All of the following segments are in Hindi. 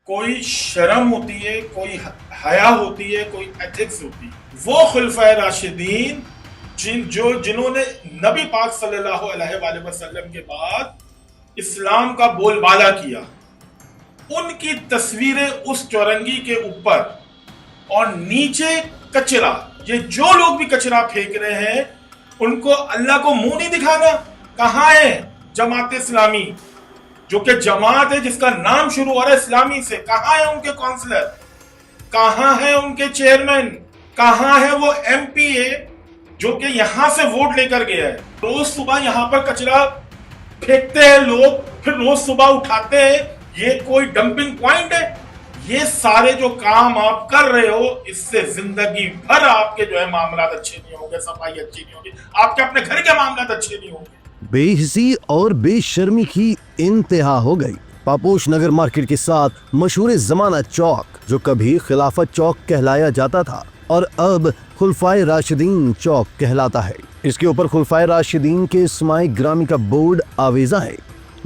कोई शर्म होती है, कोई हया होती है, कोई एथिक्स होती है। वो खुलफाए राशिदीन जिन्होंने नबी पाक सल्लल्लाहु अलैहि वसल्लम के बाद इस्लाम का बोलबाला किया, उनकी तस्वीरें उस चौरंगी के ऊपर और नीचे कचरा। ये जो लोग भी कचरा फेंक रहे हैं उनको अल्लाह को मुंह नहीं दिखाना। कहां है जमात इस्लामी, जो कि जमात है जिसका नाम शुरू हो रहा है इस्लामी से? कहां है उनके काउंसलर? कहां है उनके चेयरमैन? कहां है वो एमपीए जो कि यहां से वोट लेकर गया है? रोज सुबह यहां पर कचरा फेंकते हैं लोग, फिर रोज सुबह उठाते हैं। ये कोई डंपिंग पॉइंट है? ये सारे जो काम आप कर रहे हो, इससे जिंदगी भर आपके जो है मामला अच्छे नहीं होंगे, सफाई अच्छी नहीं होगी, आपके अपने घर के मामला अच्छे नहीं होंगे। बेहिसी और बेशर्मी की इंतहा हो गई। पापोश नगर मार्केट के साथ मशहूर जमाना चौक, जो कभी खिलाफत चौक कहलाया जाता था और अब खुलफाए राशिदीन चौक कहलाता है। इसके ऊपर खुलफाए राशिदीन के इस्माए ग्रामी का बोर्ड आवेजा है,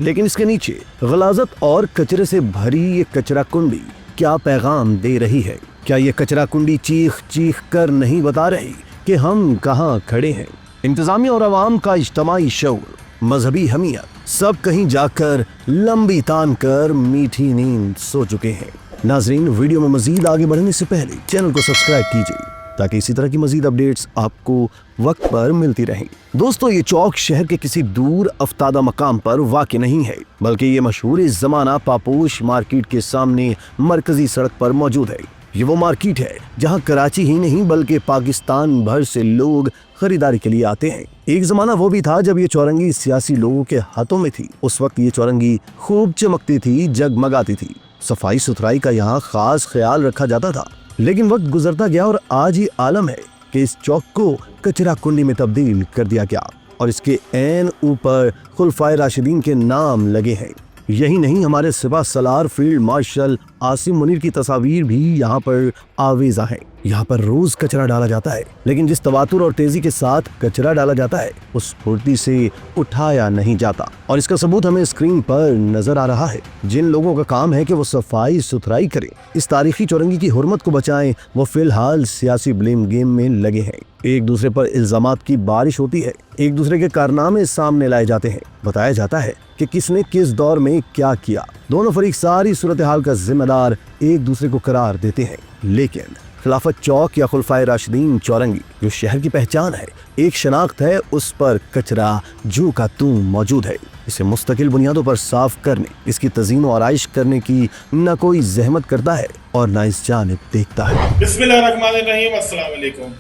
लेकिन इसके नीचे गलाजत और कचरे से भरी ये कचरा कुंडी क्या पैगाम दे रही है? क्या ये कचरा कुंडी चीख चीख कर नहीं बता रही कि हम कहाँ खड़े हैं? इंतजामिया और आवाम का इज्तमाई शऊर, मजहबी हमीयत, सब कहीं जाकर लंबी तान कर मीठी नींद सो चुके हैं। नाजरीन, वीडियो में मजीद आगे बढ़ने से पहले चैनल को सब्सक्राइब कीजिए ताकि इसी तरह की मजीद अपडेट्स आपको वक्त पर मिलती रहें। दोस्तों, ये चौक शहर के किसी दूर अफ्तादा मकाम पर वाक़ नहीं है, बल्कि ये मशहूर ज़माना पापोश मार्केट के सामने मरकजी सड़क पर मौजूद है। ये वो मार्केट है जहाँ कराची ही नहीं बल्कि पाकिस्तान भर से लोग खरीदारी के लिए आते हैं। एक जमाना वो भी था जब ये चौरंगी सियासी लोगों के हाथों में थी। उस वक्त ये चौरंगी खूब चमकती थी, जगमगाती थी, सफाई सुथराई का यहाँ खास ख्याल रखा जाता था। लेकिन वक्त गुजरता गया और आज ये आलम है कि इस चौक को कचरा कुंडी में तब्दील कर दिया गया और इसके ऐन ऊपर खुलफाए राशिदीन के नाम लगे हैं। यही नहीं, हमारे सिपा सलार फील्ड मार्शल आसिम मुनीर की तस्वीर भी यहाँ पर आवेजा है। यहाँ पर रोज कचरा डाला जाता है, लेकिन जिस तवातुर और तेजी के साथ कचरा डाला जाता है उस फुर्ती से उठाया नहीं जाता। और इसका सबूत हमें स्क्रीन पर नजर आ रहा है। जिन लोगों का काम है कि वो सफाई सुथराई करें, इस तारीखी चौरंगी की हुर्मत को बचाएं, वो फिलहाल सियासी ब्लेम गेम में लगे हैं। एक दूसरे पर इल्जामात की बारिश होती है, एक दूसरे के कारनामे सामने लाए जाते हैं, बताया जाता है कि किसने किस दौर में क्या किया। दोनों फरीक सारी सूरत हाल का जिम्मेदार एक दूसरे को करार देते हैं। लेकिन खिलाफत चौक या खुलफाए राशिदीन चौरंगी जो शहर की पहचान है, एक शनाख्त है, उस पर कचरा जू का तू मौजूद है। इसे मुस्तकिल बुनियादों पर साफ करने, इसकी तज़ीन और आराइश करने की न कोई जहमत करता है और न इस जानिब देखता है। बिस्मिल्लाहिर्रहमानिर्रहीम, अस्सलाम वालेकुम।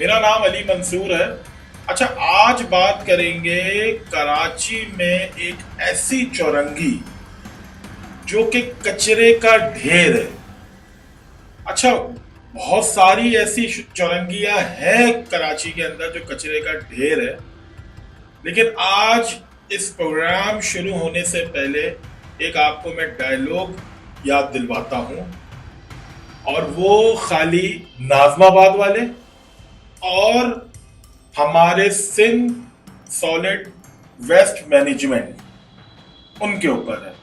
मेरा नाम अली मंसूर है। अच्छा, आज बात करेंगे कराची में एक ऐसी चौरंगी जो कि कचरे का ढेर है। अच्छा, बहुत सारी ऐसी चौरंगियां हैं कराची के अंदर जो कचरे का ढेर है, लेकिन आज इस प्रोग्राम शुरू होने से पहले एक आपको मैं डायलॉग याद दिलवाता हूं, और वो खाली नाजमाबाद वाले और हमारे सिंध सॉलिड वेस्ट मैनेजमेंट उनके ऊपर है।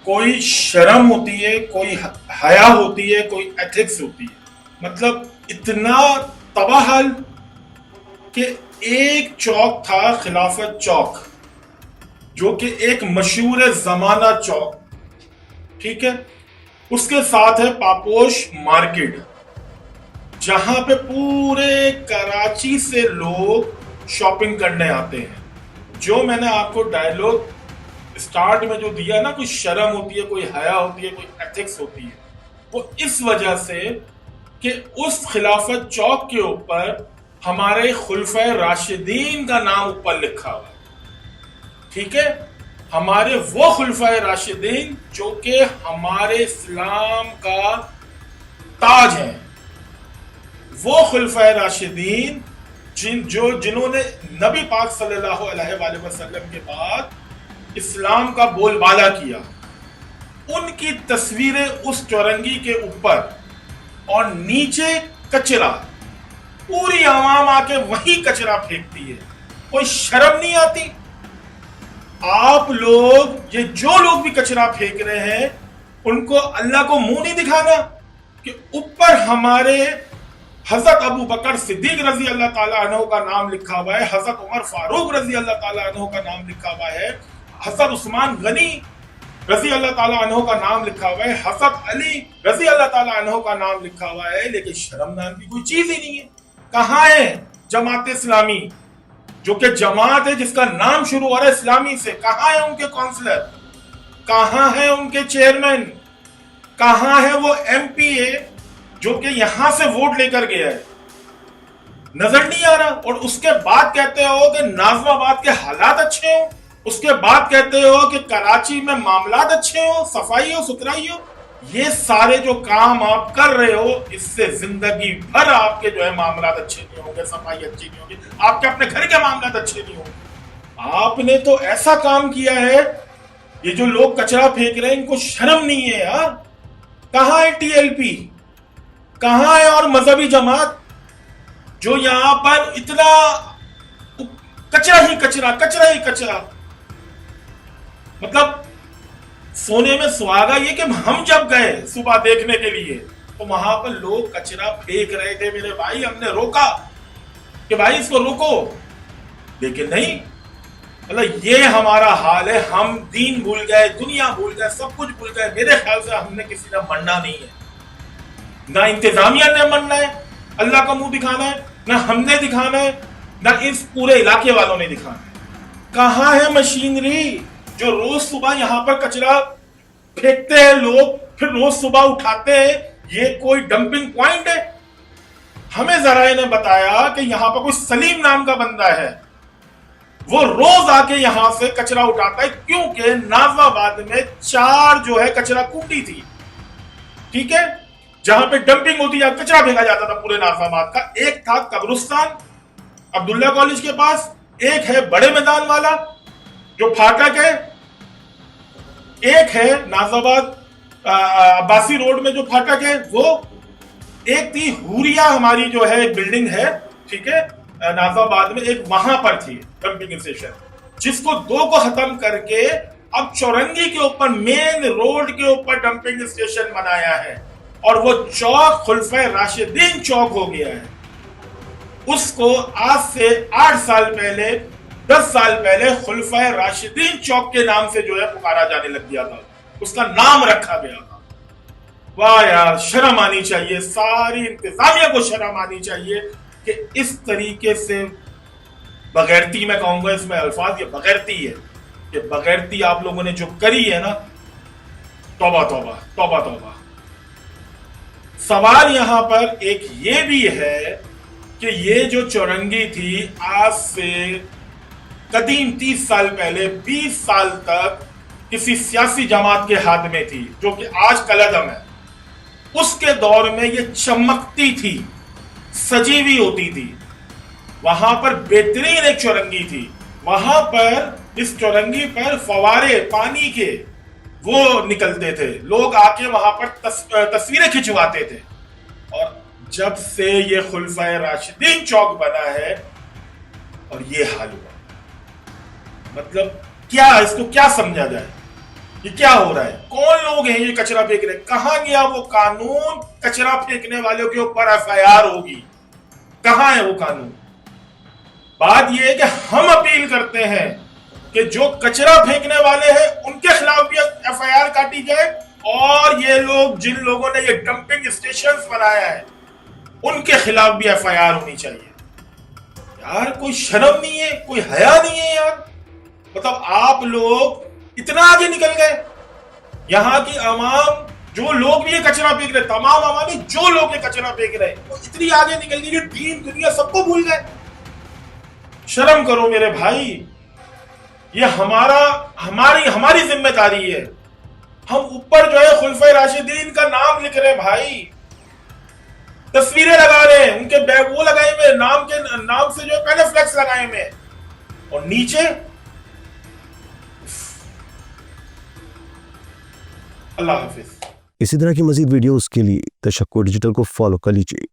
कोई शर्म होती है, कोई हया होती है, कोई एथिक्स होती है। मतलब इतना तबाहल कि एक चौक था खिलाफत चौक, जो कि एक मशहूर जमाना चौक, ठीक है, उसके साथ है पापोश मार्केट, जहां पे पूरे कराची से लोग शॉपिंग करने आते हैं। जो मैंने आपको डायलॉग स्टार्ट में जो दिया ना, कोई शर्म होती है, कोई हया होती है, कोई एथिक्स होती है, वो इस वजह से कि उस खिलाफत चौक के ऊपर हमारे खुलफाए राशिदीन का नाम ऊपर लिखा हुआ है। ठीक है, हमारे वो खुलफाए राशिदीन जो कि हमारे इस्लाम का ताज है। वो खुलफाए राशिदीन जिन्होंने नबी पाक सल्लल्लाहु अलैहि वसल्लम के बाद इस्लाम का बोलबाला किया, उनकी तस्वीरें उस चौरंगी के ऊपर और नीचे कचरा। पूरी आवाम आके वही कचरा फेंकती है, कोई शर्म नहीं आती? आप लोग, ये जो लोग भी कचरा फेंक रहे हैं, उनको अल्लाह को मुंह नहीं दिखाना कि ऊपर हमारे हजरत अबू बकर सिद्दीक रजी अल्लाह ताला अन्हु का नाम लिखा हुआ है, हजरत उमर फारूक रजी अल्लाह ताला अन्हु का नाम लिखा हुआ है, हजरत उस्मान गनी रजी अल्लाह ताला अन्हु का नाम लिखा हुआ है, हजरत अली रजी अल्लाह ताला अन्हु का नाम लिखा हुआ है, लेकिन शर्म नाम की कोई चीज ही नहीं है। कहाँ है जमात इस्लामी, जो कि जमात है जिसका नाम शुरू हो रहा है इस्लामी से? कहाँ है उनके काउंसलर, कहाँ है उनके चेयरमैन, कहाँ है वो एमपीए जो कि यहां से वोट लेकर गया है? नजर नहीं आ रहा। और उसके बाद कहते हो कि नाजमाबाद के हालात अच्छे हो, उसके बाद कहते हो कि कराची में मामलात अच्छे हो, सफाई हो, सुथराई हो। ये सारे जो काम आप कर रहे हो, इससे जिंदगी भर आपके जो है मामलात अच्छे नहीं होंगे, सफाई अच्छी नहीं होगी, आपके अपने घर के मामलात अच्छे नहीं होंगे। आपने तो ऐसा काम किया है, ये जो लोग कचरा फेंक रहे हैं इनको शर्म नहीं है यार। कहां है टीएलपी, कहां है और मजहबी जमात जो यहां पर इतना कचरा ही कचरा, कचरा ही कचरा। मतलब सोने में सुहागा ये कि हम जब गए सुबह देखने के लिए तो वहां पर लोग कचरा फेंक रहे थे मेरे भाई, हमने रोका कि भाई इसको रोको, लेकिन नहीं। मतलब ये हमारा हाल है, हम दीन भूल गए, दुनिया भूल गए, सब कुछ भूल गए। मेरे ख्याल से हमने किसी ने मरना नहीं है, ना इंतजामिया ने मरना है, अल्लाह का मुंह दिखाना है, ना हमने दिखाना है, ना इस पूरे इलाके वालों ने दिखाना है। कहां है मशीनरी जो रोज सुबह यहां पर कचरा फेंकते हैं लोग, फिर रोज सुबह उठाते हैं? ये कोई डंपिंग पॉइंट है? हमें जराए ने बताया कि यहां पर कोई सलीम नाम का बंदा है, वो रोज आके यहां से कचरा उठाता है, क्योंकि नाजमाबाद में 4 जो है कचरा कुंडी थी, ठीक है, जहां पे डंपिंग होती है, कचरा फेंका जाता था पूरे नाजमाबाद का। एक था कब्रिस्तान अब्दुल्ला कॉलेज के पास, एक है बड़े मैदान वाला जो फाटक है, एक है नाजाबाद अब्बासी रोड में जो फाटक है वो, एक थी हुरिया हमारी जो है एक बिल्डिंग है, ठीक है, नाजाबाद में, एक वहां पर थी डंपिंग स्टेशन, जिसको 2 को खत्म करके अब चौरंगी के ऊपर मेन रोड के ऊपर डंपिंग स्टेशन बनाया है, और वो चौक खुलफा राशिदीन चौक हो गया है। उसको आज से 8 साल पहले, 10 साल पहले खुलफा राशिदीन चौक के नाम से जो है पुकारा जाने लग गया था, उसका नाम रखा गया था। वाह यार, शर्म आनी चाहिए, सारी इंतजामिया को शर्म आनी चाहिए कि इस तरीके से बगैरती, मैं कहूंगा इसमें अल्फाज, ये बगैरती है, ये बगैरती आप लोगों ने जो करी है ना, तौबा तौबा तौबा तौबा। सवाल यहां पर एक ये भी है कि ये जो चौरंगी थी आज से कदीम 30 साल पहले, 20 साल तक किसी सियासी जमात के हाथ में थी, जो कि आज कलअदम है। उसके दौर में ये चमकती थी, सजी हुई होती थी, वहां पर बेहतरीन एक चौरंगी थी, वहां पर इस चौरंगी पर फवारे पानी के वो निकलते थे, लोग आके वहां पर तस्वीरें खिंचवाते थे। और जब से ये खुलफाए राशिदीन चौक बना है और ये हाल हुआ, मतलब क्या, इसको क्या समझा जाए, ये क्या हो रहा है? कौन लोग हैं ये कचरा फेंक रहे? कहां गया वो कानून, कचरा फेंकने वालों के ऊपर एफआईआर होगी? कहां है वो कानून? बात ये है कि हम अपील करते हैं कि जो कचरा फेंकने वाले हैं उनके खिलाफ भी एफआईआर काटी जाए, और ये लोग, जिन लोगों ने ये डंपिंग स्टेशन बनाया है, उनके खिलाफ भी एफआईआर होनी चाहिए। यार कोई शर्म नहीं है, कोई हया नहीं है यार। मतलब आप लोग इतना आगे निकल गए, यहां की आवाम, जो लोग भी ये कचरा फेंक रहे, तमाम आवामी जो लोग ये कचरा फेंक रहे, वो इतनी आगे निकल गई कि दीन दुनिया सबको भूल गए। शर्म करो मेरे भाई, ये हमारी जिम्मेदारी है। हम ऊपर जो है खुलफा राशिदीन का नाम लिख रहे भाई, तस्वीरें लगा रहे हैं, उनके बैग वो लगाए हुए, नाम से जो है पहले फ्लेक्स लगाए हुए, और नीचे अल्लाह हाफिज। इसी तरह की मजीद वीडियोस के लिए तशक्कुर डिजिटल को फॉलो कर लीजिए।